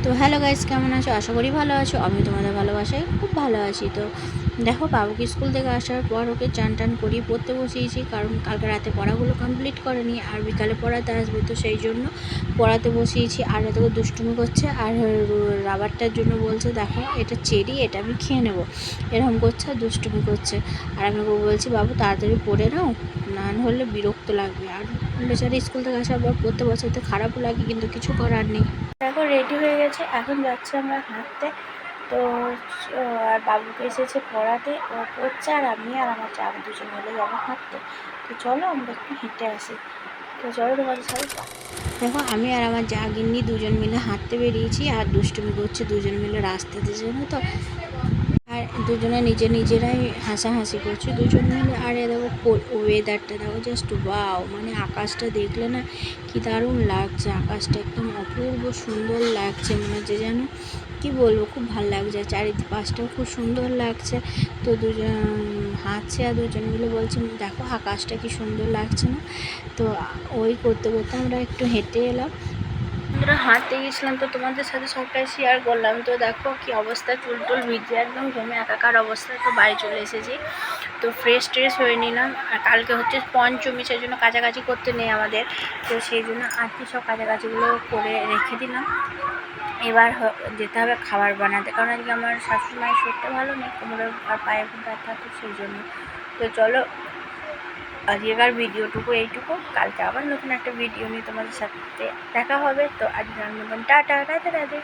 তো hello guys, কেমন আছো? আশা করি ভালো আছো। আমি তোমাদের ভালোবাসায় খুব ভালো আছি। তো দেখো, বাবুকে স্কুল থেকে আসার পর ওকে চান টান করিয়ে পড়তে বসিয়েছি, কারণ কালকে রাতে পড়াগুলো কমপ্লিট করেনি আর বিকালে পড়াতে আসবে, তো সেই জন্য পড়াতে বসিয়েছি। আর এত দুষ্টুমি করছে আর রাবারটার জন্য বলছে দেখো এটা চেরি, এটা আমি খেয়ে নেবো, এরকম করছে আর দুষ্টুমি করছে। আর আমি ওকে বলছি বাবু তাড়াতাড়ি পড়ে নাও, না হলে বিরক্ত লাগবে। আর বেচারি স্কুল থেকে আসার পর পড়তে বসাতে খারাপও লাগে, কিন্তু কিছু করার নেই। এখন রেডি হয়ে গেছে, এখন যাচ্ছি আমরা হাঁটতে। তো আর বাবুকে এসেছে পড়াতে, ও পড়ছে আর আমি আর আমার চা দুজন মিলে যাবো হাঁটতে। তো চলো আমরা একটু হেঁটে আসি। তো চলো তোমাদের সাথে দেখো, আমি আর আমার যা গিন্নি দুজন মিলে হাঁটতে বেরিয়েছি আর দুষ্টুমি করছে দুজন মিলে রাস্তাতে, জানো তো। আর দুজনে নিজেরাই হাসাহাসি করছে দুজন মিলে। আর এ দেখো ওয়েদারটা দেখো, জাস্ট ওয়াও, মানে আকাশটা দেখলে না কি দারুণ লাগছে। আকাশটা একদম অপূর্ব সুন্দর লাগছে, মনে হচ্ছে যেন কি বলবো, খুব ভালো লাগছে। চারিপাশটাও খুব সুন্দর লাগছে। তো দুজন হাঁটছে আর দুজন মিলে বলছে দেখো আকাশটা কি সুন্দর লাগছে না। তো ওই করতে করতে আমরা একটু হেঁটে এলাম। আমরা হাঁটতে গেছিলাম, তো তোমাদের সাথে সবটাই শেয়ার করলাম। তো দেখো কি অবস্থা, চুল টুল ভিজে একদম ঘেমে একাকার অবস্থা। তো বাড়ি চলে এসেছি, তো ফ্রেশ ট্রেশ হয়ে নিলাম। আর কালকে হচ্ছে পঞ্চমী, সেই জন্য কাছাকাছি করতে নেই আমাদের, তো সেই জন্য আজকে সব কাছাকাছিগুলো করে রেখে দিলাম। এবার যেতে হবে খাবার বানাতে, কারণ আজকে আমার শাশুড়িমায়ের শরীরটা ভালো নেই, কোমরে আর পায়ে খুব ব্যথা, তো সেই জন্য। তো চলো আজকের ভিডিওটুকু এইটুকু, কালকে আবার নতুন একটা ভিডিও নিয়ে তোমাদের সাথে দেখা হবে। তো আজকের মতন টাটা, রাধে রাধে।